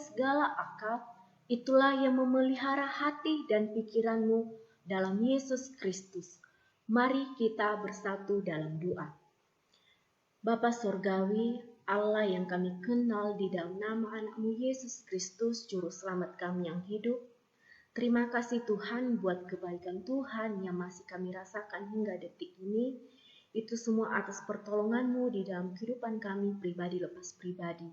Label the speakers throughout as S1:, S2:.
S1: segala akal, itulah yang memelihara hati dan pikiranmu dalam Yesus Kristus. Mari kita bersatu dalam doa. Bapa Surgawi, Allah yang kami kenal di dalam nama anak-Mu Yesus Kristus, Juru Selamat kami yang hidup. Terima kasih Tuhan buat kebaikan Tuhan yang masih kami rasakan hingga detik ini. Itu semua atas pertolongan-Mu di dalam kehidupan kami pribadi lepas pribadi.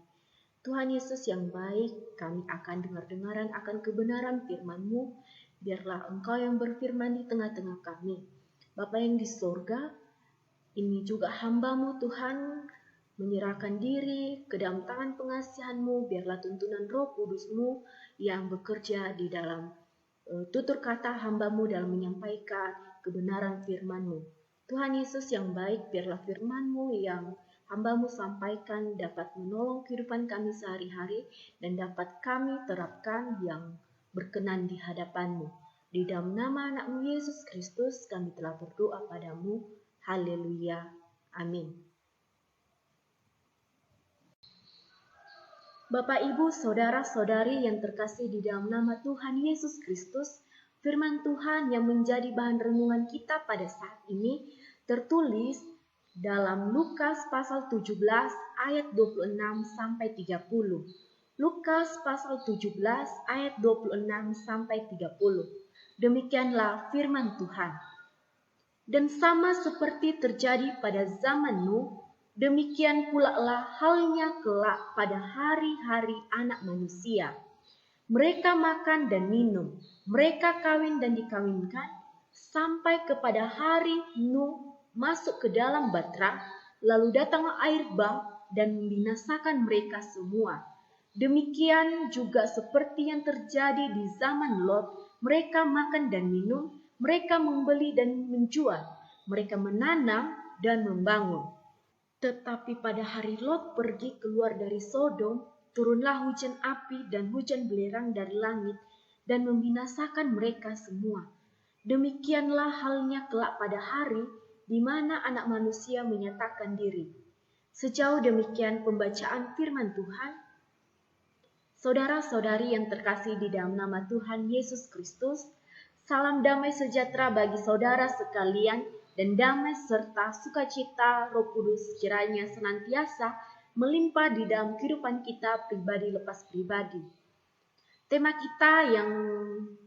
S1: Tuhan Yesus yang baik, kami akan dengar-dengaran akan kebenaran firman-Mu. Biarlah Engkau yang berfirman di tengah-tengah kami. Bapa yang di surga, ini juga hamba-Mu Tuhan, menyerahkan diri ke dalam tangan pengasihan-Mu. Biarlah tuntunan Roh Kudus-Mu yang bekerja di dalam tutur kata hamba-Mu dalam menyampaikan kebenaran firman-Mu. Tuhan Yesus yang baik, biarlah firman-Mu yang hamba-Mu sampaikan dapat menolong kehidupan kami sehari-hari dan dapat kami terapkan yang berkenan di hadapan-Mu. Di dalam nama anak-Mu Yesus Kristus kami telah berdoa padamu. Haleluya. Amin. Bapak, Ibu, Saudara-saudari yang terkasih di dalam nama Tuhan Yesus Kristus, firman Tuhan yang menjadi bahan renungan kita pada saat ini tertulis dalam Lukas pasal 17 ayat 26 sampai 30. Lukas pasal 17 ayat 26 sampai 30. Demikianlah firman Tuhan. Dan sama seperti terjadi pada zaman Nuh, demikian pula lah halnya kelak pada hari-hari anak manusia. Mereka makan dan minum, mereka kawin dan dikawinkan, sampai kepada hari Nuh masuk ke dalam batra, lalu datanglah air bah dan membinasakan mereka semua. Demikian juga seperti yang terjadi di zaman Lot, mereka makan dan minum, mereka membeli dan menjual, mereka menanam dan membangun. Tetapi pada hari Lot pergi keluar dari Sodom, turunlah hujan api dan hujan belerang dari langit dan membinasakan mereka semua. Demikianlah halnya kelak pada hari di mana anak manusia menyatakan diri. Sejauh demikian pembacaan firman Tuhan. Saudara-saudari yang terkasih di dalam nama Tuhan Yesus Kristus, salam damai sejahtera bagi saudara sekalian dan damai serta sukacita Roh Kudus kiranya senantiasa melimpah di dalam kehidupan kita pribadi lepas pribadi. Tema kita yang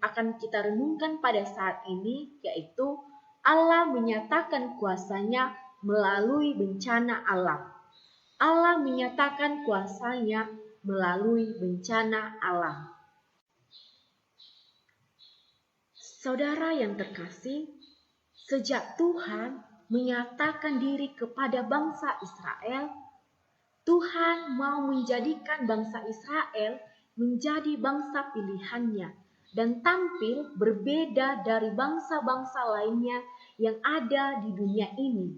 S1: akan kita renungkan pada saat ini yaitu Allah menyatakan kuasanya melalui bencana alam. Allah menyatakan kuasanya melalui bencana alam. Saudara yang terkasih, sejak Tuhan menyatakan diri kepada bangsa Israel, Tuhan mau menjadikan bangsa Israel menjadi bangsa pilihannya dan tampil berbeda dari bangsa-bangsa lainnya yang ada di dunia ini.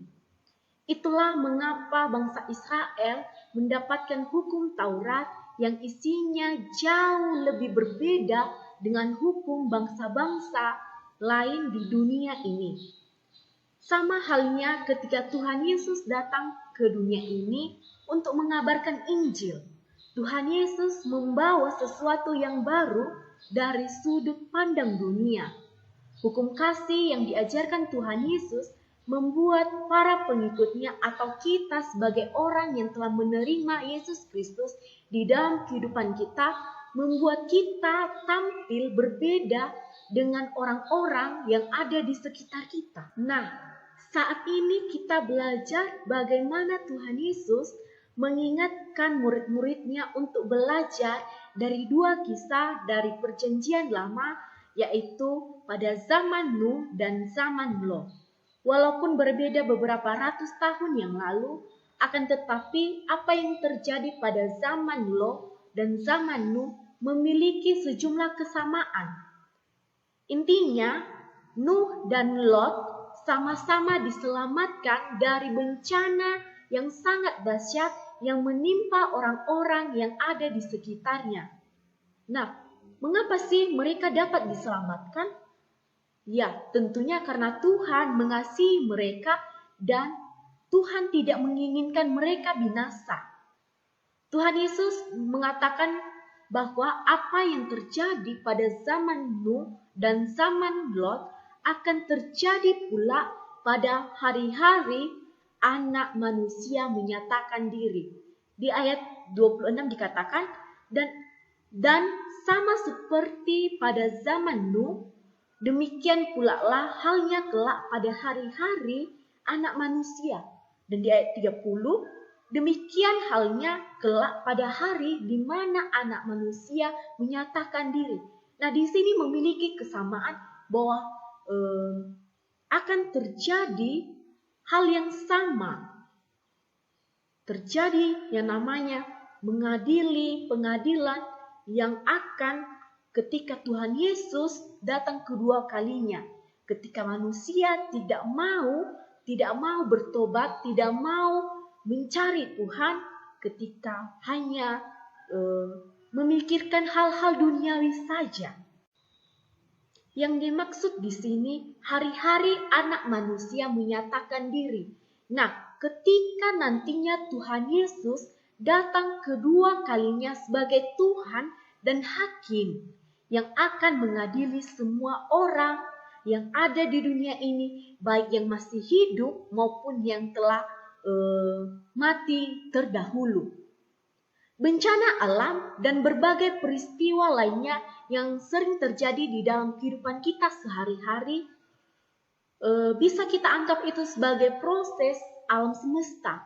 S1: Itulah mengapa bangsa Israel mendapatkan hukum Taurat yang isinya jauh lebih berbeda dengan hukum bangsa-bangsa lain di dunia ini. Sama halnya ketika Tuhan Yesus datang ke dunia ini untuk mengabarkan Injil. Tuhan Yesus membawa sesuatu yang baru dari sudut pandang dunia. Hukum kasih yang diajarkan Tuhan Yesus membuat para pengikutnya atau kita sebagai orang yang telah menerima Yesus Kristus di dalam kehidupan kita, membuat kita tampil berbeda dengan orang-orang yang ada di sekitar kita. Nah, saat ini kita belajar bagaimana Tuhan Yesus mengingatkan murid-muridnya untuk belajar dari dua kisah dari perjanjian lama, yaitu pada zaman Nuh dan zaman Lot. Walaupun berbeda beberapa ratus tahun yang lalu, akan tetapi apa yang terjadi pada zaman Lot dan zaman Nuh memiliki sejumlah kesamaan. Intinya, Nuh dan Lot sama-sama diselamatkan dari bencana yang sangat dahsyat yang menimpa orang-orang yang ada di sekitarnya. Nah, mengapa sih mereka dapat diselamatkan? Ya, tentunya karena Tuhan mengasihi mereka dan Tuhan tidak menginginkan mereka binasa. Tuhan Yesus mengatakan bahwa apa yang terjadi pada zaman Nuh dan zaman Lot akan terjadi pula pada hari-hari anak manusia menyatakan diri. Di ayat 26 dikatakan, dan sama seperti pada zaman Nuh, demikian pula lah halnya kelak pada hari-hari anak manusia. Dan di ayat 30, demikian halnya kelak pada hari di mana anak manusia menyatakan diri. Nah, di sini memiliki kesamaan bahwa akan terjadi hal yang sama. Terjadi yang namanya mengadili pengadilan yang akan ketika Tuhan Yesus datang kedua kalinya. Ketika manusia tidak mau bertobat, tidak mau mencari Tuhan, ketika hanya memikirkan hal-hal duniawi saja. Yang dimaksud di sini hari-hari anak manusia menyatakan diri. Nah, ketika nantinya Tuhan Yesus datang kedua kalinya sebagai Tuhan dan Hakim yang akan mengadili semua orang yang ada di dunia ini, baik yang masih hidup maupun yang telah mati terdahulu. Bencana alam dan berbagai peristiwa lainnya yang sering terjadi di dalam kehidupan kita sehari-hari bisa kita anggap itu sebagai proses alam semesta.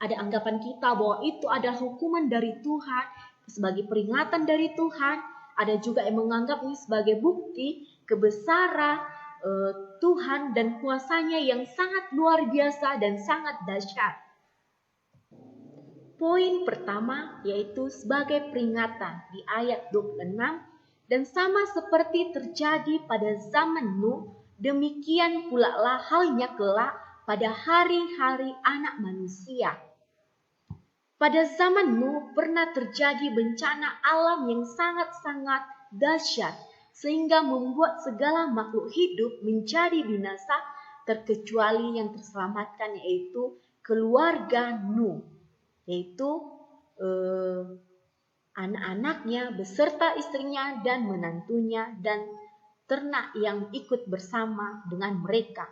S1: Ada anggapan kita bahwa itu adalah hukuman dari Tuhan, sebagai peringatan dari Tuhan. Ada juga yang menganggap ini sebagai bukti kebesaran Tuhan dan kuasanya yang sangat luar biasa dan sangat dahsyat. Poin pertama yaitu sebagai peringatan di ayat 26, dan sama seperti terjadi pada zaman Nuh, demikian pula lah halnya kelak pada hari-hari anak manusia. Pada zaman Nuh pernah terjadi bencana alam yang sangat-sangat dahsyat sehingga membuat segala makhluk hidup menjadi binasa terkecuali yang terselamatkan, yaitu keluarga Nuh. Yaitu anak-anaknya beserta istrinya dan menantunya dan ternak yang ikut bersama dengan mereka.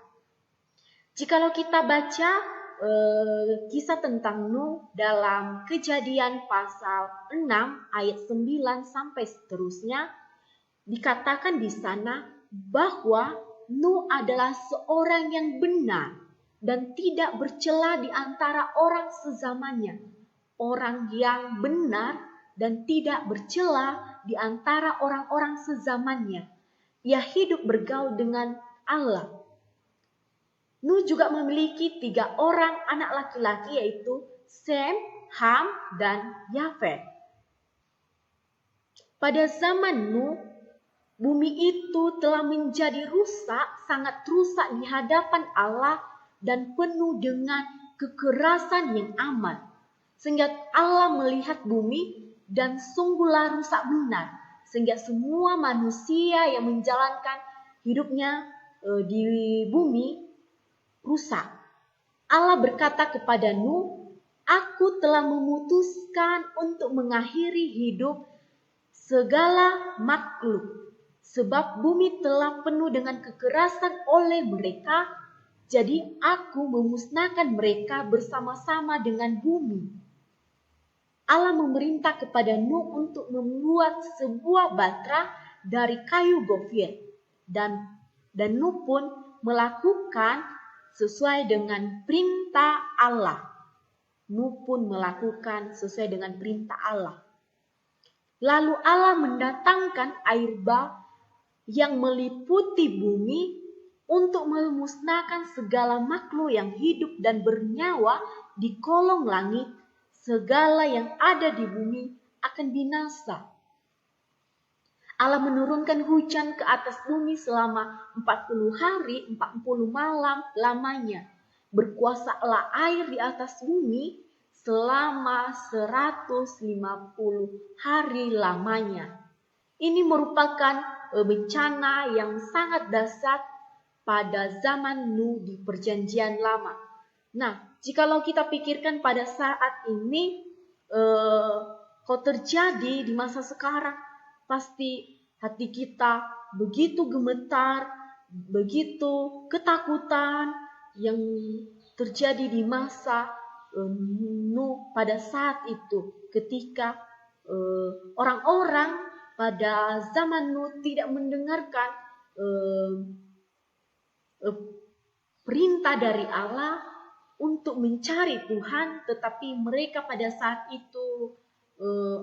S1: Jikalau kita baca kisah tentang Nuh dalam Kejadian pasal 6 ayat 9 sampai seterusnya, dikatakan di sana bahwa Nuh adalah seorang yang benar dan tidak bercela di antara orang sezamannya. Orang yang benar dan tidak bercela di antara orang-orang sezamannya. Ia hidup bergaul dengan Allah. Nuh juga memiliki 3 orang anak laki-laki, yaitu Sem, Ham, dan Yafet. Pada zaman Nuh, bumi itu telah menjadi rusak, sangat rusak di hadapan Allah dan penuh dengan kekerasan yang amat. Sehingga Allah melihat bumi dan sungguhlah rusak benar. Sehingga semua manusia yang menjalankan hidupnya di bumi rusak. Allah berkata kepada Nuh, "Aku telah memutuskan untuk mengakhiri hidup segala makhluk. Sebab bumi telah penuh dengan kekerasan oleh mereka. Jadi aku memusnahkan mereka bersama-sama dengan bumi." Allah memerintah kepada Nuh untuk membuat sebuah batra dari kayu gofir. Dan Nuh pun melakukan sesuai dengan perintah Allah. Nuh pun melakukan sesuai dengan perintah Allah. Lalu Allah mendatangkan air bah yang meliputi bumi untuk memusnahkan segala makhluk yang hidup dan bernyawa di kolong langit. Segala yang ada di bumi akan binasa. Allah menurunkan hujan ke atas bumi selama 40 hari, 40 malam lamanya. Berkuasalah air di atas bumi selama 150 hari lamanya. Ini merupakan bencana yang sangat dahsyat pada zaman Nuh di Perjanjian Lama. Nah, jikalau kita pikirkan pada saat ini, kalau terjadi di masa sekarang, pasti hati kita begitu gemetar, begitu ketakutan yang terjadi di masa Nuh pada saat itu, ketika orang-orang pada zaman Nuh tidak mendengarkan perintah dari Allah untuk mencari Tuhan, tetapi mereka pada saat itu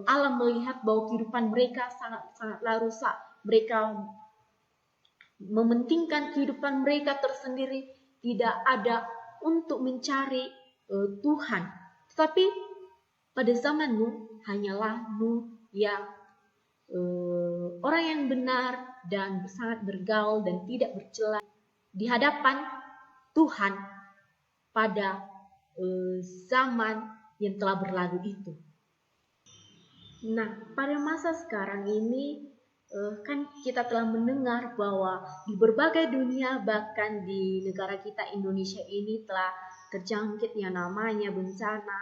S1: Allah melihat bahwa kehidupan mereka sangatlah rusak. Mereka mementingkan kehidupan mereka tersendiri, tidak ada untuk mencari Tuhan. Tetapi pada zaman Nuh, hanyalah Nuh yang orang yang benar dan sangat bergaul dan tidak bercela di hadapan Tuhan pada zaman yang telah berlalu itu. Nah, pada masa sekarang ini kan kita telah mendengar bahwa di berbagai dunia, bahkan di negara kita Indonesia ini telah terjangkit yang namanya bencana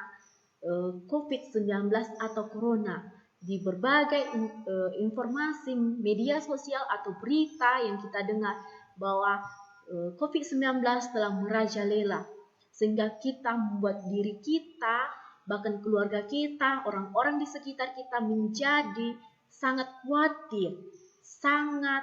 S1: COVID-19 atau Corona. Di berbagai informasi media sosial atau berita yang kita dengar bahwa COVID-19 telah merajalela, sehingga kita membuat diri kita, bahkan keluarga kita, orang-orang di sekitar kita menjadi sangat khawatir, sangat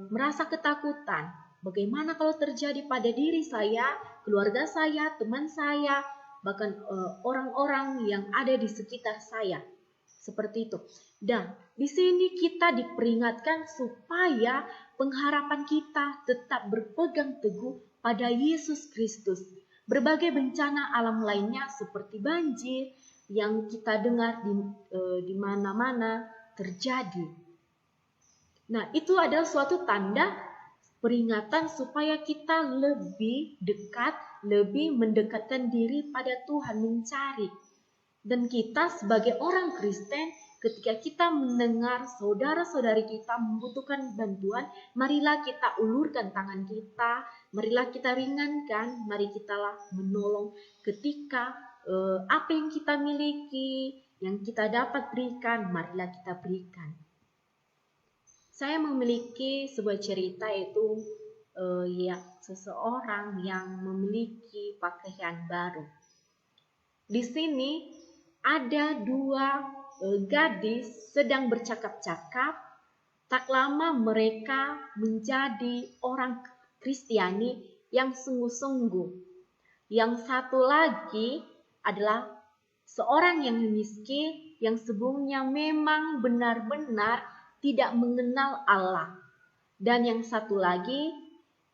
S1: merasa ketakutan. Bagaimana kalau terjadi pada diri saya, keluarga saya, teman saya, bahkan orang-orang yang ada di sekitar saya. Seperti itu. Dan di sini kita diperingatkan supaya pengharapan kita tetap berpegang teguh pada Yesus Kristus. Berbagai bencana alam lainnya seperti banjir yang kita dengar di mana-mana terjadi. Nah, itu adalah suatu tanda peringatan supaya kita lebih dekat, lebih mendekatkan diri pada Tuhan, mencari. Dan kita sebagai orang Kristen, ketika kita mendengar saudara-saudari kita membutuhkan bantuan, marilah kita ulurkan tangan kita, marilah kita ringankan, mari kitalah menolong ketika apa yang kita miliki, yang kita dapat berikan, marilah kita berikan. Saya memiliki sebuah cerita, yaitu seseorang yang memiliki pakaian baru. Di sini ada dua gadis sedang bercakap-cakap. Tak lama mereka menjadi orang Kristiani yang sungguh-sungguh. Yang satu lagi adalah seorang yang miskin, yang sebelumnya memang benar-benar tidak mengenal Allah. Dan yang satu lagi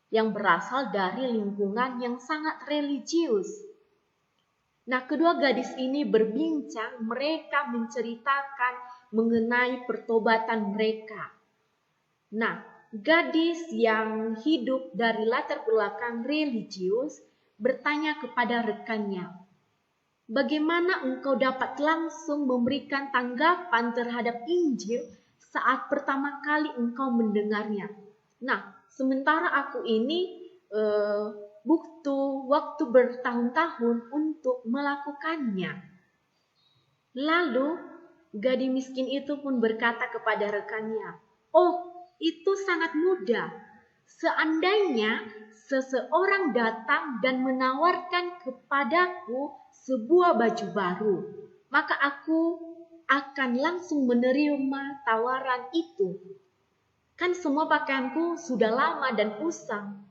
S1: yang berasal dari lingkungan yang sangat religius. Nah, kedua gadis ini berbincang, mereka menceritakan mengenai pertobatan mereka. Nah, gadis yang hidup dari latar belakang religius bertanya kepada rekannya, bagaimana engkau dapat langsung memberikan tanggapan terhadap Injil saat pertama kali engkau mendengarnya? Nah, sementara aku ini butuh waktu bertahun-tahun untuk melakukannya. Lalu gadis miskin itu pun berkata kepada rekannya, oh, itu sangat mudah. Seandainya seseorang datang dan menawarkan kepadaku sebuah baju baru, maka aku akan langsung menerima tawaran itu. Kan semua pakaianku sudah lama dan usang.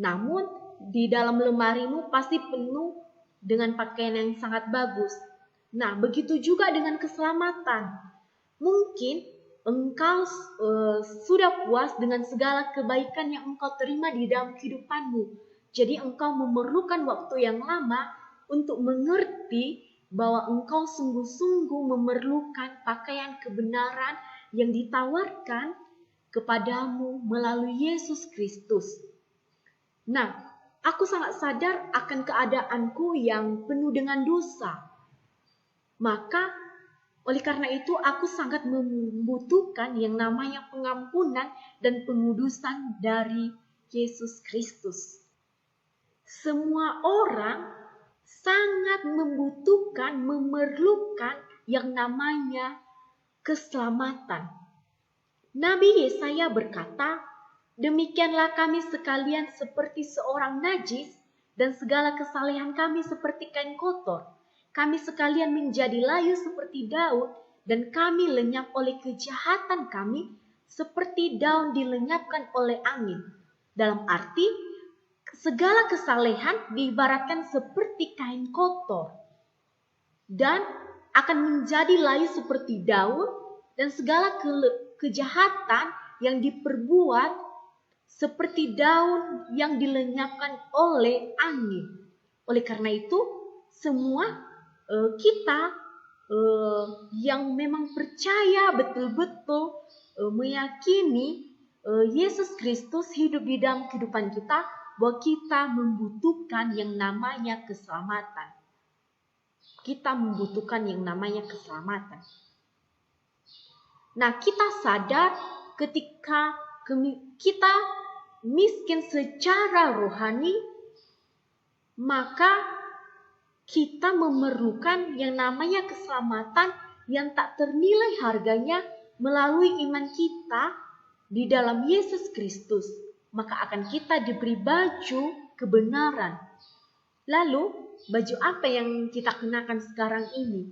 S1: Namun di dalam lemarimu pasti penuh dengan pakaian yang sangat bagus. Nah, begitu juga dengan keselamatan. Mungkin engkau sudah puas dengan segala kebaikan yang engkau terima di dalam kehidupanmu. Jadi engkau memerlukan waktu yang lama untuk mengerti bahwa engkau sungguh-sungguh memerlukan pakaian kebenaran yang ditawarkan kepadamu melalui Yesus Kristus. Nah, aku sangat sadar akan keadaanku yang penuh dengan dosa. Maka, oleh karena itu aku sangat membutuhkan yang namanya pengampunan dan pengudusan dari Yesus Kristus. Semua orang sangat membutuhkan, memerlukan yang namanya keselamatan. Nabi Yesaya berkata, "Demikianlah kami sekalian seperti seorang najis, dan segala kesalehan kami seperti kain kotor. Kami sekalian menjadi layu seperti daun, dan kami lenyap oleh kejahatan kami seperti daun dilenyapkan oleh angin." Dalam arti, segala kesalehan diibaratkan seperti kain kotor dan akan menjadi layu seperti daun, dan segala kejahatan yang diperbuat seperti daun yang dilenyapkan oleh angin. Oleh karena itu, semua kita yang memang percaya betul-betul meyakini Yesus Kristus hidup di dalam kehidupan kita, bahwa kita membutuhkan yang namanya keselamatan. Kita membutuhkan yang namanya keselamatan. Nah, kita sadar ketika kita miskin secara rohani, maka kita memerlukan yang namanya keselamatan yang tak ternilai harganya melalui iman kita di dalam Yesus Kristus. Maka akan kita diberi baju kebenaran. Lalu, baju apa yang kita kenakan sekarang ini?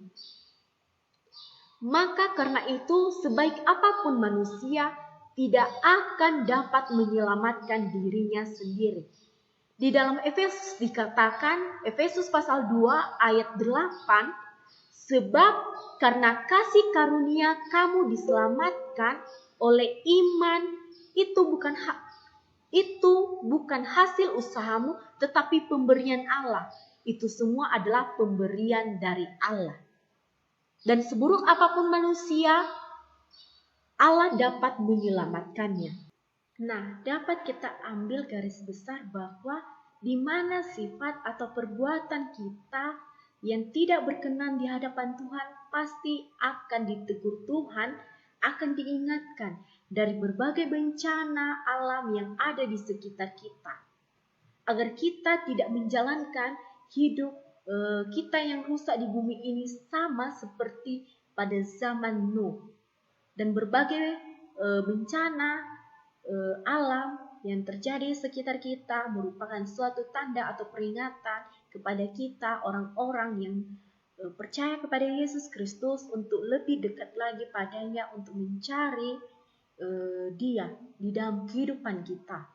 S1: Maka karena itu, sebaik apapun manusia tidak akan dapat menyelamatkan dirinya sendiri. Di dalam Efesus dikatakan, Efesus pasal 2 ayat 8, "Sebab karena kasih karunia kamu diselamatkan oleh iman, itu bukan hasil usahamu, tetapi pemberian Allah." Itu semua adalah pemberian dari Allah. Dan seburuk apapun manusia, Allah dapat menyelamatkannya. Nah, dapat kita ambil garis besar bahwa di mana sifat atau perbuatan kita yang tidak berkenan di hadapan Tuhan pasti akan ditegur Tuhan, akan diingatkan dari berbagai bencana alam yang ada di sekitar kita. Agar kita tidak menjalankan hidup kita yang rusak di bumi ini sama seperti pada zaman Nuh. Dan berbagai bencana alam yang terjadi di sekitar kita merupakan suatu tanda atau peringatan kepada kita orang-orang yang percaya kepada Yesus Kristus untuk lebih dekat lagi padanya, untuk mencari Dia di dalam kehidupan kita.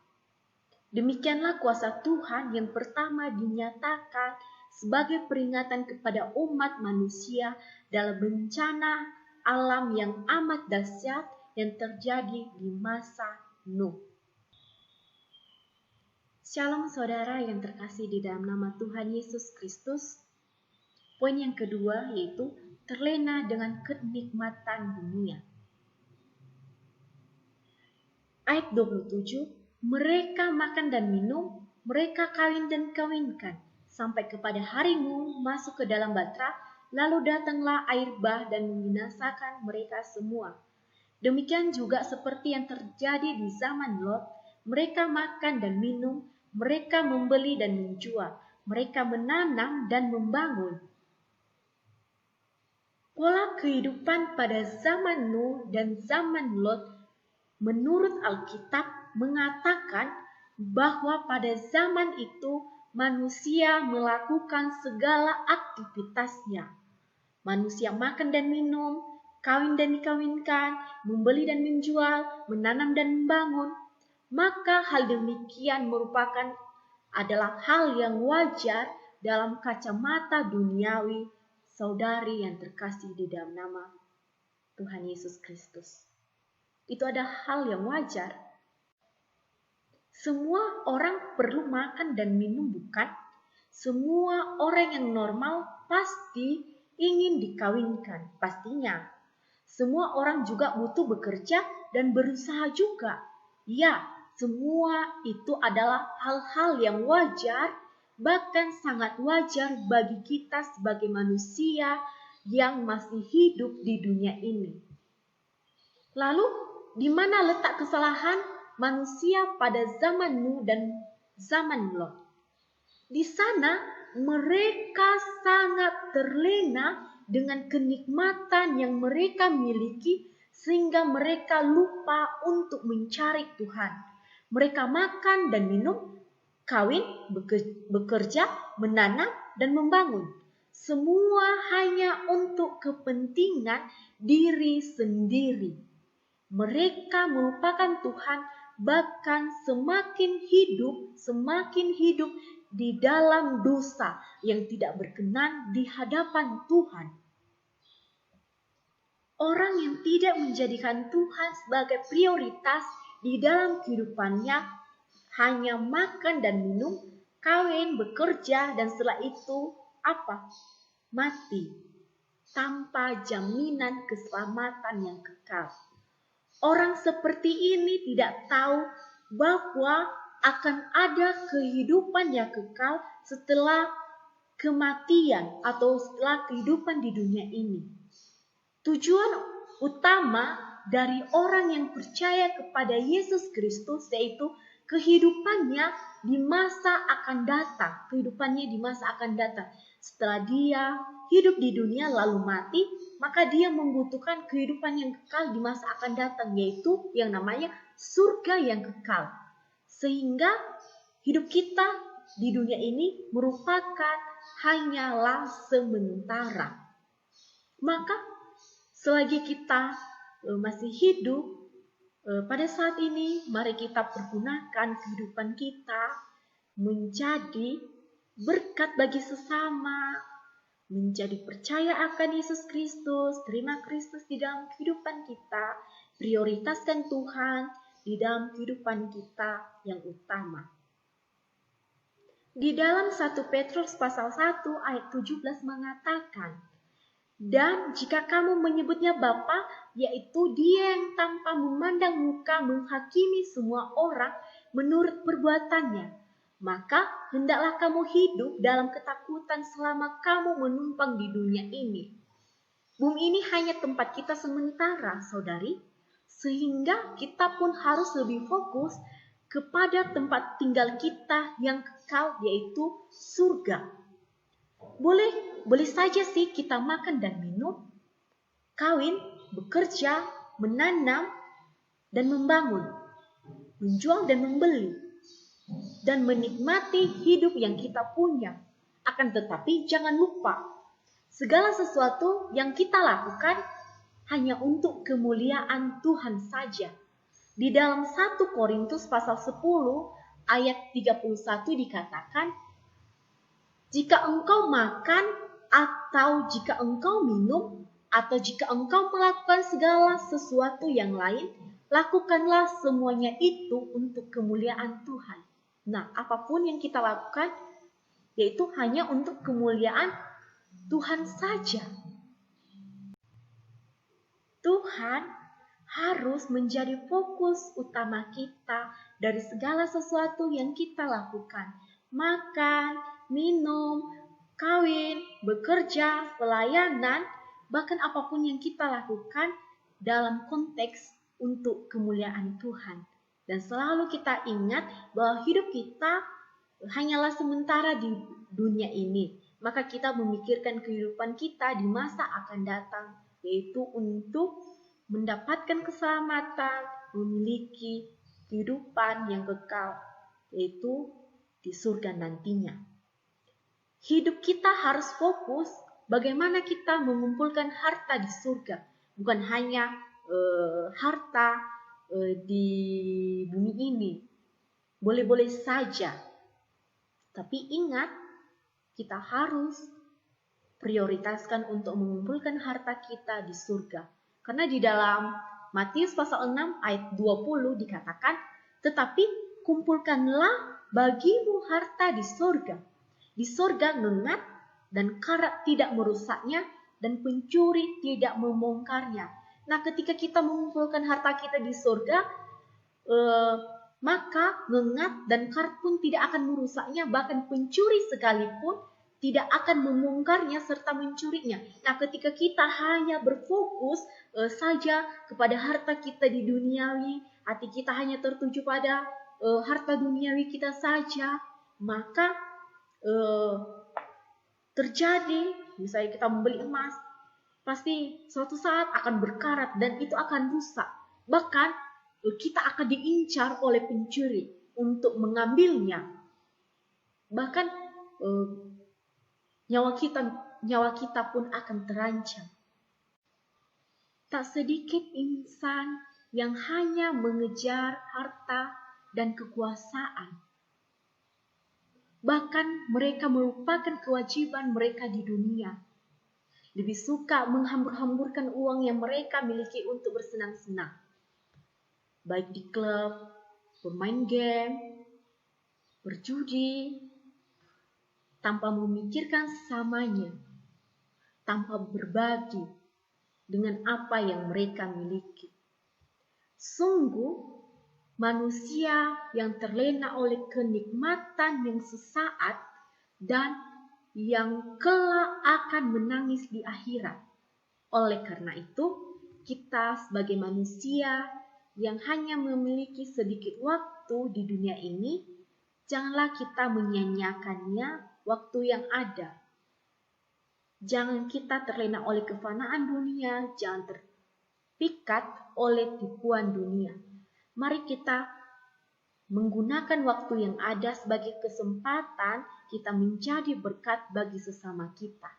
S1: Demikianlah kuasa Tuhan yang pertama dinyatakan sebagai peringatan kepada umat manusia dalam bencana alam yang amat dahsyat yang terjadi di masa Nuh. Shalom saudara yang terkasih di dalam nama Tuhan Yesus Kristus. Poin yang kedua yaitu terlena dengan kenikmatan dunia. Ayat 27, "Mereka makan dan minum, mereka kawin dan kawinkan, sampai kepada hari Nuh masuk ke dalam batra, lalu datanglah air bah dan membinasakan mereka semua. Demikian juga seperti yang terjadi di zaman Lot, mereka makan dan minum, mereka membeli dan menjual, mereka menanam dan membangun." Pola kehidupan pada zaman Nuh dan zaman Lot menurut Alkitab mengatakan bahwa pada zaman itu manusia melakukan segala aktivitasnya. Manusia makan dan minum, kawin dan dikawinkan, membeli dan menjual, menanam dan membangun. Maka hal demikian merupakan adalah hal yang wajar dalam kacamata duniawi, saudari yang terkasih di dalam nama Tuhan Yesus Kristus. Itu adalah hal yang wajar. Semua orang perlu makan dan minum, bukan? Semua orang yang normal pasti ingin dikawinkan, pastinya. Semua orang juga butuh bekerja dan berusaha juga. Ya, semua itu adalah hal-hal yang wajar, bahkan sangat wajar bagi kita sebagai manusia yang masih hidup di dunia ini. Lalu, di mana letak kesalahan manusia pada zaman Nuh dan zaman Lot? Di sana mereka sangat terlena dengan kenikmatan yang mereka miliki sehingga mereka lupa untuk mencari Tuhan. Mereka makan dan minum, kawin, bekerja, menanam, dan membangun. Semua hanya untuk kepentingan diri sendiri. Mereka melupakan Tuhan, bahkan semakin hidup di dalam dosa yang tidak berkenan di hadapan Tuhan. Orang yang tidak menjadikan Tuhan sebagai prioritas di dalam kehidupannya hanya makan dan minum, kawin, bekerja, dan setelah itu apa? Mati tanpa jaminan keselamatan yang kekal. Orang seperti ini tidak tahu bahwa akan ada kehidupan yang kekal setelah kematian atau setelah kehidupan di dunia ini. Tujuan utama dari orang yang percaya kepada Yesus Kristus yaitu kehidupannya di masa akan datang. Setelah dia hidup di dunia lalu mati, maka dia membutuhkan kehidupan yang kekal di masa akan datang, yaitu yang namanya surga yang kekal. Sehingga hidup kita di dunia ini merupakan hanyalah sementara. Maka selagi kita masih hidup pada saat ini, mari kita pergunakan kehidupan kita menjadi berkat bagi sesama, menjadi percaya akan Yesus Kristus, terima Kristus di dalam kehidupan kita, prioritaskan Tuhan di dalam kehidupan kita yang utama. Di dalam 1 Petrus pasal 1 ayat 17 mengatakan, dan jika kamu menyebutnya Bapa, yaitu Dia yang tanpa memandang muka menghakimi semua orang menurut perbuatannya, maka hendaklah kamu hidup dalam ketakutan selama kamu menumpang di dunia ini. Bumi ini hanya tempat kita sementara, saudari, sehingga kita pun harus lebih fokus kepada tempat tinggal kita yang kekal, yaitu surga. Boleh saja sih kita makan dan minum, kawin, bekerja, menanam, dan membangun, menjual dan membeli, dan menikmati hidup yang kita punya. Akan tetapi jangan lupa, segala sesuatu yang kita lakukan hanya untuk kemuliaan Tuhan saja. Di dalam 1 Korintus pasal 10 ayat 31 dikatakan, jika engkau makan atau jika engkau minum atau jika engkau melakukan segala sesuatu yang lain, lakukanlah semuanya itu untuk kemuliaan Tuhan. Nah, apapun yang kita lakukan, yaitu hanya untuk kemuliaan Tuhan saja. Tuhan harus menjadi fokus utama kita dari segala sesuatu yang kita lakukan. Makan, minum, kawin, bekerja, pelayanan, bahkan apapun yang kita lakukan dalam konteks untuk kemuliaan Tuhan. Dan selalu kita ingat bahwa hidup kita hanyalah sementara di dunia ini. Maka kita memikirkan kehidupan kita di masa akan datang, yaitu untuk mendapatkan keselamatan, memiliki kehidupan yang kekal, yaitu di surga nantinya. Hidup kita harus fokus bagaimana kita mengumpulkan harta di surga, bukan hanya harta di bumi ini. Boleh-boleh saja, tapi ingat, kita harus prioritaskan untuk mengumpulkan harta kita di surga. Karena di dalam Matius pasal 6 ayat 20 dikatakan, tetapi kumpulkanlah bagimu harta di surga. Di surga ngengat dan karat tidak merusaknya dan pencuri tidak membongkarnya. Nah, ketika kita mengumpulkan harta kita di surga, maka ngengat dan karat pun tidak akan merusaknya, bahkan pencuri sekalipun tidak akan membongkarnya serta mencurinya. Nah, ketika kita hanya berfokus saja kepada harta kita di duniawi, hati kita hanya tertuju pada harta duniawi kita saja, maka terjadi, misalnya kita membeli emas, pasti suatu saat akan berkarat dan itu akan rusak. Bahkan kita akan diincar oleh pencuri untuk mengambilnya. Bahkan nyawa kita pun akan terancam. Tak sedikit insan yang hanya mengejar harta dan kekuasaan. Bahkan mereka melupakan kewajiban mereka di dunia. Lebih suka menghambur-hamburkan uang yang mereka miliki untuk bersenang-senang. Baik di klub, bermain game, berjudi, tanpa memikirkan sesamanya, tanpa berbagi dengan apa yang mereka miliki. Sungguh, manusia yang terlena oleh kenikmatan yang sesaat dan yang kelak akan menangis di akhirat. Oleh karena itu, kita sebagai manusia yang hanya memiliki sedikit waktu di dunia ini, janganlah kita menyia-nyiakannya waktu yang ada. Jangan kita terlena oleh kefanaan dunia, jangan terpikat oleh tipuan dunia. Mari kita menggunakan waktu yang ada sebagai kesempatan kita menjadi berkat bagi sesama kita.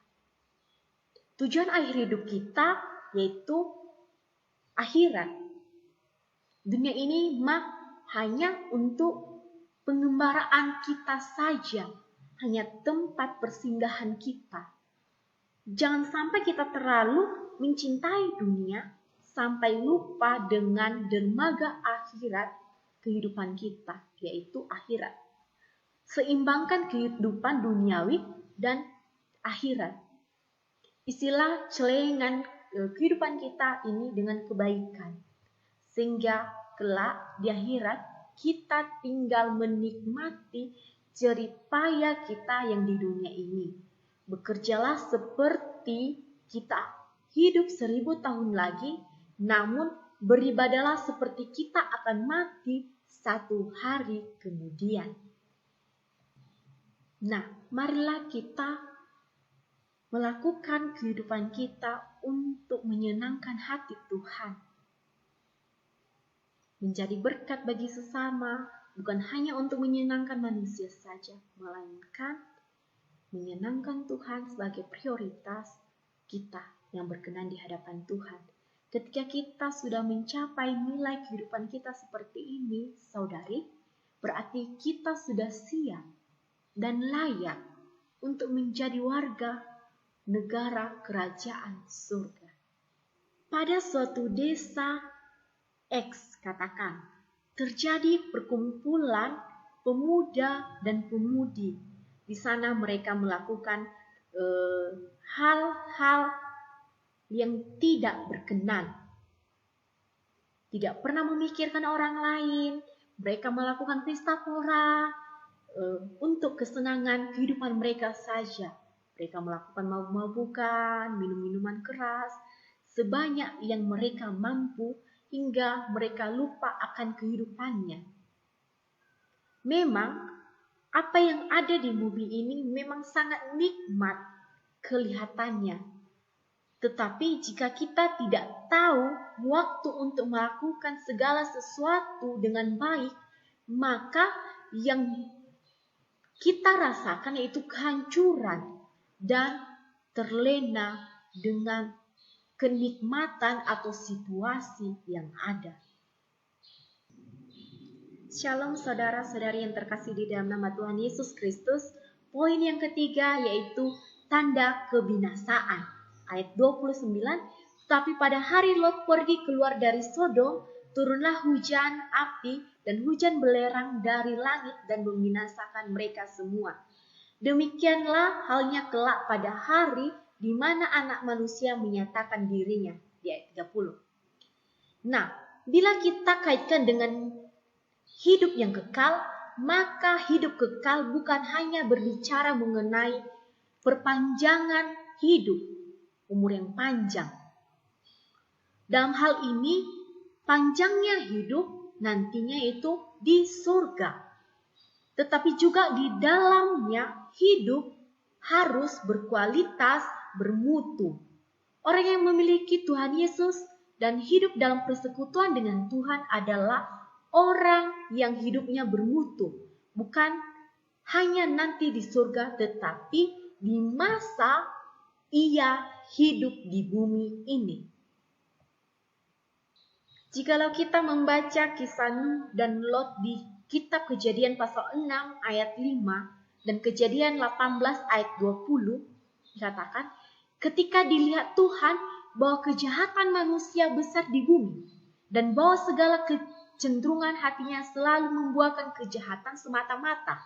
S1: Tujuan akhir hidup kita yaitu akhirat. Dunia ini hanya untuk pengembaraan kita saja, hanya tempat persinggahan kita. Jangan sampai kita terlalu mencintai dunia sampai lupa dengan dermaga akhirat kehidupan kita, yaitu akhirat. Seimbangkan kehidupan duniawi dan akhirat. Istilah celengan kehidupan kita ini dengan kebaikan. Sehingga kelak di akhirat kita tinggal menikmati jerih payah kita yang di dunia ini. Bekerjalah seperti kita hidup 1000 tahun lagi, namun beribadalah seperti kita akan mati 1 hari kemudian. Nah, marilah kita melakukan kehidupan kita untuk menyenangkan hati Tuhan. Menjadi berkat bagi sesama, bukan hanya untuk menyenangkan manusia saja, melainkan menyenangkan Tuhan sebagai prioritas kita yang berkenan di hadapan Tuhan. Ketika kita sudah mencapai nilai kehidupan kita seperti ini, saudari, berarti kita sudah siap dan layak untuk menjadi warga negara kerajaan surga. Pada suatu desa X, katakan, terjadi perkumpulan pemuda dan pemudi. Di sana mereka melakukan hal-hal yang tidak berkenan. Tidak pernah memikirkan orang lain. Mereka melakukan pesta pora untuk kesenangan kehidupan mereka saja. Mereka melakukan mabuk-mabukan, minum-minuman keras, sebanyak yang mereka mampu hingga mereka lupa akan kehidupannya. Memang apa yang ada di bumi ini memang sangat nikmat kelihatannya. Tetapi jika kita tidak tahu waktu untuk melakukan segala sesuatu dengan baik, maka yang kita rasakan yaitu kehancuran dan terlena dengan kenikmatan atau situasi yang ada. Shalom saudara-saudari yang terkasih di dalam nama Tuhan Yesus Kristus. Poin yang ketiga yaitu tanda kebinasaan. Ayat 29, tapi pada hari Lot pergi keluar dari Sodom, turunlah hujan api dan hujan belerang dari langit dan membinasakan mereka semua. Demikianlah halnya kelak pada hari di mana anak manusia menyatakan dirinya. Di ayat 30. Nah, bila kita kaitkan dengan hidup yang kekal, maka hidup kekal bukan hanya berbicara mengenai perpanjangan hidup, umur yang panjang. Dalam hal ini, panjangnya hidup nantinya itu di surga. Tetapi juga di dalamnya hidup harus berkualitas, bermutu. Orang yang memiliki Tuhan Yesus dan hidup dalam persekutuan dengan Tuhan adalah orang yang hidupnya bermutu. Bukan hanya nanti di surga, tetapi di masa ia hidup di bumi ini. Jikalau kita membaca kisah Nuh dan Lot di kitab Kejadian pasal 6 ayat 5 dan Kejadian 18 ayat 20, dikatakan, ketika dilihat Tuhan bahwa kejahatan manusia besar di bumi dan bahwa segala kecenderungan hatinya selalu membuahkan kejahatan semata-mata.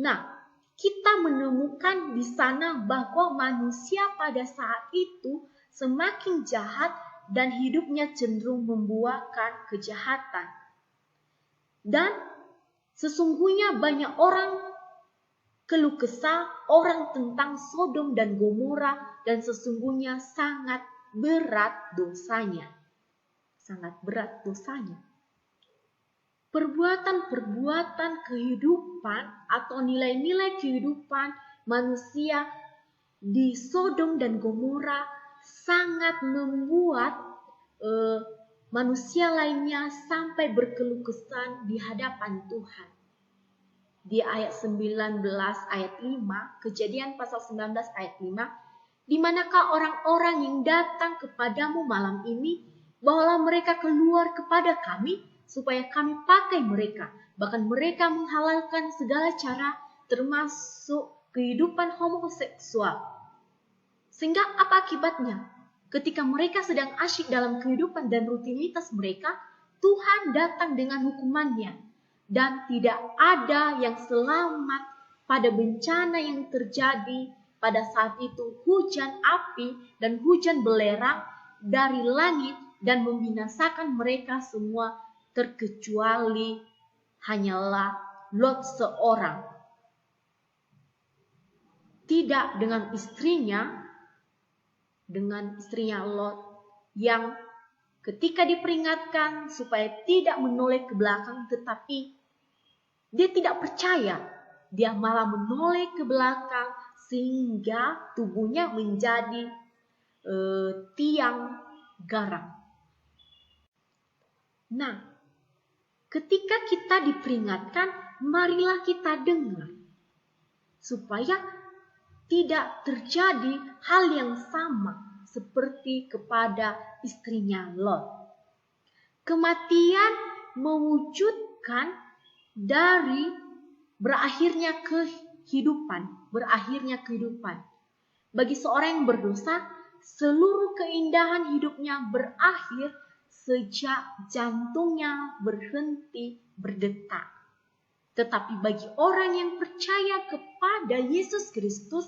S1: Nah, kita menemukan di sana bahwa manusia pada saat itu semakin jahat dan hidupnya cenderung membuahkan kejahatan. Dan sesungguhnya banyak orang keluh kesah orang tentang Sodom dan Gomora, dan sesungguhnya sangat berat dosanya. Sangat berat dosanya. Perbuatan-perbuatan kehidupan atau nilai-nilai kehidupan manusia di Sodom dan Gomora sangat membuat manusia lainnya sampai berkeluh kesah di hadapan Tuhan. Di ayat 19 ayat 5, Kejadian pasal 19 ayat 5, di manakah orang-orang yang datang kepadamu malam ini, bawalah mereka keluar kepada kami, supaya kami pakai mereka. Bahkan mereka menghalalkan segala cara, termasuk kehidupan homoseksual. Sehingga apa akibatnya? Ketika mereka sedang asyik dalam kehidupan dan rutinitas mereka, Tuhan datang dengan hukumannya. Dan tidak ada yang selamat pada bencana yang terjadi pada saat itu, hujan api dan hujan belerang dari langit dan membinasakan mereka semua, terkecuali hanyalah Lot seorang. Tidak dengan istrinya Lot, yang ketika diperingatkan supaya tidak menoleh ke belakang, tetapi dia tidak percaya. Dia malah menoleh ke belakang sehingga tubuhnya menjadi tiang garam. Nah, ketika kita diperingatkan, marilah kita dengar. Supaya tidak terjadi hal yang sama seperti kepada istrinya Lot. Kematian mewujudkan dari berakhirnya kehidupan. Bagi seorang yang berdosa, seluruh keindahan hidupnya berakhir sejak jantungnya berhenti berdetak. Tetapi bagi orang yang percaya kepada Yesus Kristus,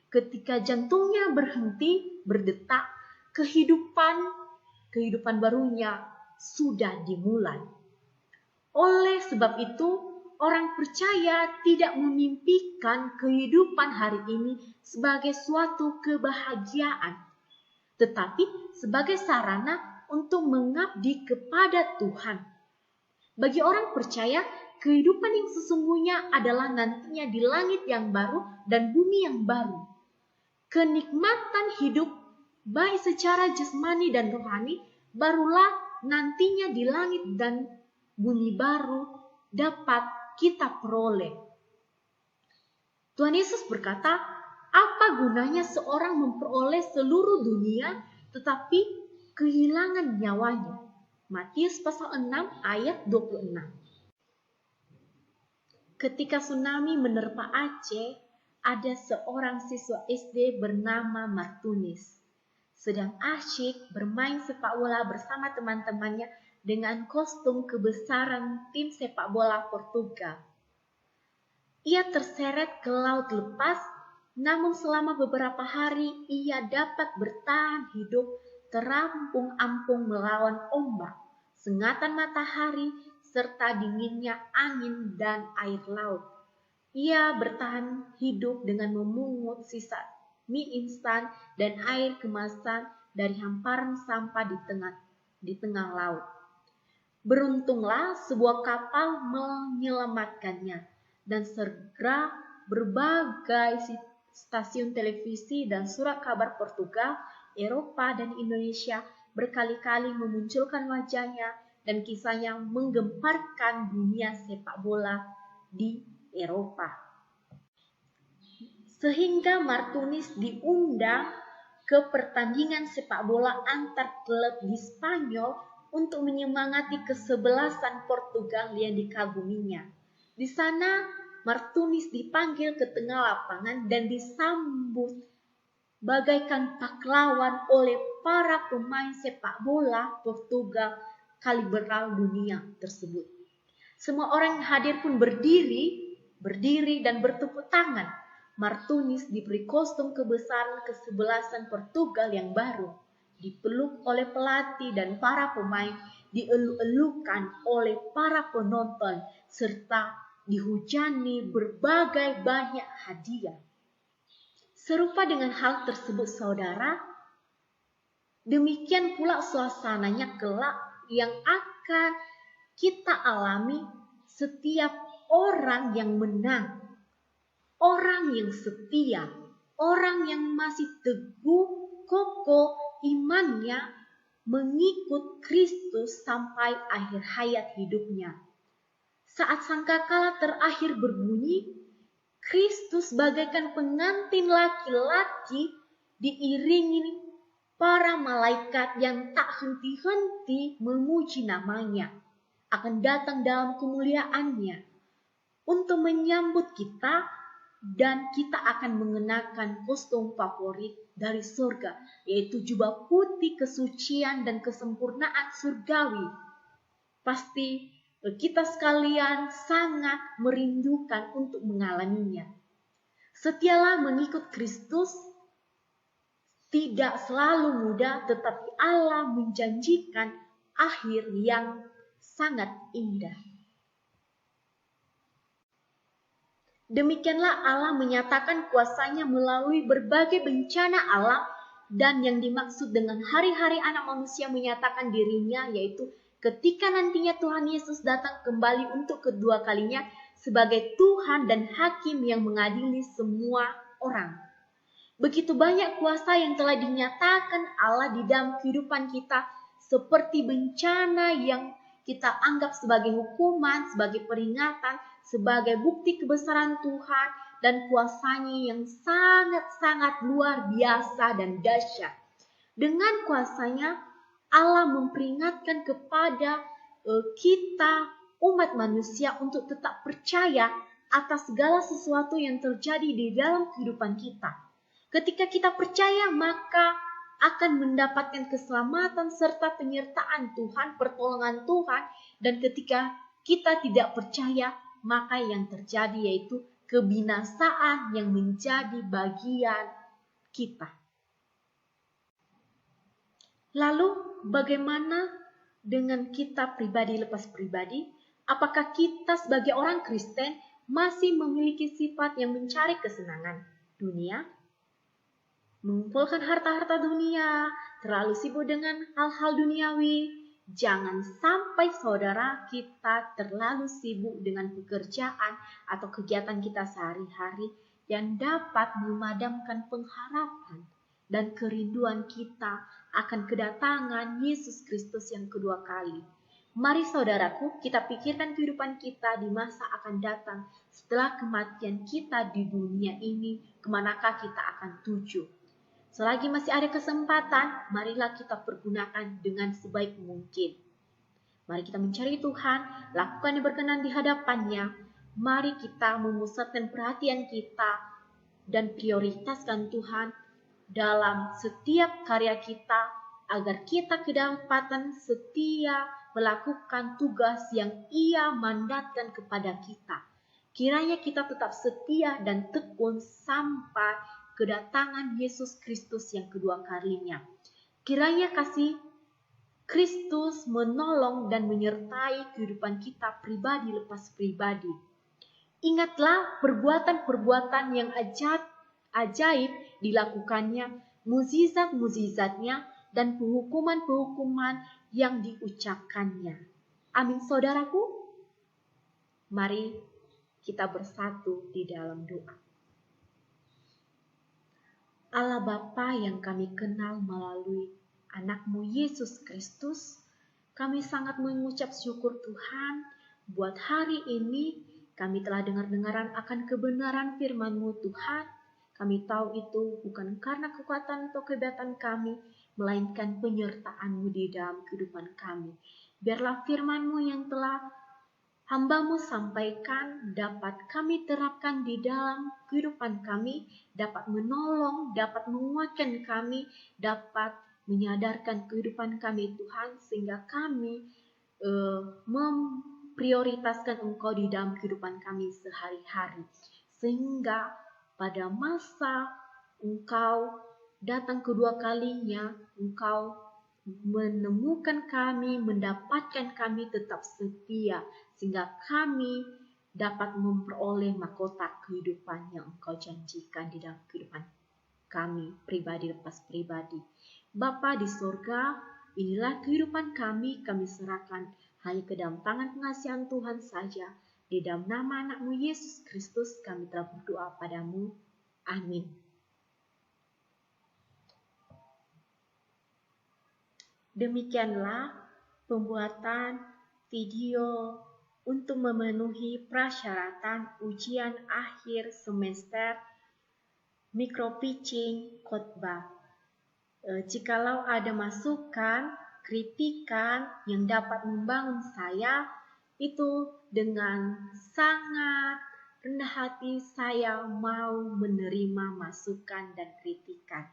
S1: ketika jantungnya berhenti berdetak, kehidupan barunya sudah dimulai. Oleh sebab itu, orang percaya tidak memimpikan kehidupan hari ini sebagai suatu kebahagiaan, tetapi sebagai sarana untuk mengabdi kepada Tuhan. Bagi orang percaya, kehidupan yang sesungguhnya adalah nantinya di langit yang baru dan bumi yang baru. Kenikmatan hidup, baik secara jasmani dan rohani, barulah nantinya di langit dan bumi baru dapat kita peroleh. Tuhan Yesus berkata, apa gunanya seorang memperoleh seluruh dunia tetapi kehilangan nyawanya? Matius pasal 6 ayat 26. Ketika tsunami menerpa Aceh, ada seorang siswa SD bernama Martunis sedang asyik bermain sepak bola bersama teman-temannya dengan kostum kebesaran tim sepak bola Portugal. Ia terseret ke laut lepas, namun selama beberapa hari ia dapat bertahan hidup terampung-ampung melawan ombak, sengatan matahari, serta dinginnya angin dan air laut. Ia bertahan hidup dengan memungut sisa mie instan dan air kemasan dari hamparan sampah di tengah laut. Beruntunglah sebuah kapal menyelamatkannya, dan segera berbagai stasiun televisi dan surat kabar Portugal Eropa dan Indonesia berkali-kali memunculkan wajahnya dan kisahnya menggemparkan dunia sepak bola di Eropa. Sehingga Martunis diundang ke pertandingan sepak bola antar klub di Spanyol untuk menyemangati kesebelasan Portugal yang dikaguminya. Di sana Martunis dipanggil ke tengah lapangan dan disambut bagaikan pahlawan oleh para pemain sepak bola Portugal kaliberal dunia tersebut. Semua orang yang hadir pun berdiri dan bertepuk tangan. Martunis diberi kostum kebesaran kesebelasan Portugal yang baru, dipeluk oleh pelatih dan para pemain, dieluk-elukan oleh para penonton, serta dihujani berbagai banyak hadiah. Serupa dengan hal tersebut, saudara, demikian pula suasananya kelak yang akan kita alami setiap orang yang menang, orang yang setia, orang yang masih teguh kokoh imannya mengikut Kristus sampai akhir hayat hidupnya. Saat sangkakala terakhir berbunyi, Kristus bagaikan pengantin laki-laki diiringi para malaikat yang tak henti-henti memuji namanya, akan datang dalam kemuliaannya untuk menyambut kita, dan kita akan mengenakan kostum favorit dari surga, yaitu jubah putih kesucian dan kesempurnaan surgawi. Pasti kita sekalian sangat merindukan untuk mengalaminya. Setialah mengikut Kristus. Tidak selalu mudah, tetapi Allah menjanjikan akhir yang sangat indah. Demikianlah Allah menyatakan kuasanya melalui berbagai bencana alam, dan yang dimaksud dengan hari-hari anak manusia menyatakan dirinya, yaitu ketika nantinya Tuhan Yesus datang kembali untuk kedua kalinya sebagai Tuhan dan Hakim yang mengadili semua orang. Begitu banyak kuasa yang telah dinyatakan Allah di dalam kehidupan kita, seperti bencana yang kita anggap sebagai hukuman, sebagai peringatan, sebagai bukti kebesaran Tuhan dan kuasanya yang sangat-sangat luar biasa dan dahsyat. Dengan kuasanya, Allah memperingatkan kepada kita, umat manusia, untuk tetap percaya atas segala sesuatu yang terjadi di dalam kehidupan kita. Ketika kita percaya, maka akan mendapatkan keselamatan serta penyertaan Tuhan, pertolongan Tuhan. Dan ketika kita tidak percaya, maka yang terjadi yaitu kebinasaan yang menjadi bagian kita. Lalu bagaimana dengan kita pribadi lepas pribadi? Apakah kita sebagai orang Kristen masih memiliki sifat yang mencari kesenangan dunia? Mengumpulkan harta-harta dunia, terlalu sibuk dengan hal-hal duniawi. Jangan sampai saudara kita terlalu sibuk dengan pekerjaan atau kegiatan kita sehari-hari yang dapat memadamkan pengharapan dan kerinduan kita akan kedatangan Yesus Kristus yang kedua kali. Mari saudaraku, kita pikirkan kehidupan kita di masa akan datang setelah kematian kita di dunia ini, kemanakah kita akan tuju. Selagi masih ada kesempatan, marilah kita pergunakan dengan sebaik mungkin. Mari kita mencari Tuhan, lakukan yang berkenan di hadapannya. Mari kita memusatkan perhatian kita dan prioritaskan Tuhan dalam setiap karya kita, agar kita kedapatan setia melakukan tugas yang Ia mandatkan kepada kita. Kiranya kita tetap setia dan tekun sampai kedatangan Yesus Kristus yang kedua kalinya. Kiranya kasih Kristus menolong dan menyertai kehidupan kita pribadi lepas pribadi. Ingatlah perbuatan-perbuatan yang ajaib dilakukannya, mukjizat-mukjizatnya, dan penghukuman-penghukuman yang diucapkannya. Amin, saudaraku. Mari kita bersatu di dalam doa. Allah Bapa yang kami kenal melalui anak-Mu Yesus Kristus, kami sangat mengucap syukur Tuhan buat hari ini kami telah dengar-dengaran akan kebenaran firman-Mu Tuhan. Kami tahu itu bukan karena kekuatan atau kehebatan kami, melainkan penyertaan-Mu di dalam kehidupan kami. Biarlah firman-Mu yang telah hamba-Mu sampaikan dapat kami terapkan di dalam kehidupan kami, dapat menolong, dapat menguatkan kami, dapat menyadarkan kehidupan kami Tuhan, sehingga kami memprioritaskan Engkau di dalam kehidupan kami sehari-hari. Sehingga pada masa Engkau datang kedua kalinya, Engkau menemukan kami, mendapatkan kami tetap setia, sehingga kami dapat memperoleh mahkota kehidupan yang Engkau janjikan di dalam kehidupan kami, pribadi lepas pribadi. Bapa di surga, inilah kehidupan kami serahkan hanya ke dalam tangan pengasihan Tuhan saja. Di dalam nama anak-Mu Yesus Kristus kami telah berdoa padamu. Amin. Demikianlah pembuatan video untuk memenuhi persyaratan ujian akhir semester micro preaching khotbah. Jikalau ada masukan, kritikan yang dapat membangun saya, itu dengan sangat rendah hati saya mau menerima masukan dan kritikan.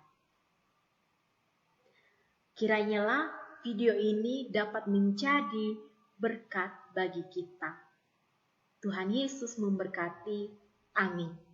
S1: Kiranya video ini dapat menjadi berkat bagi kita. Tuhan Yesus memberkati. Amin.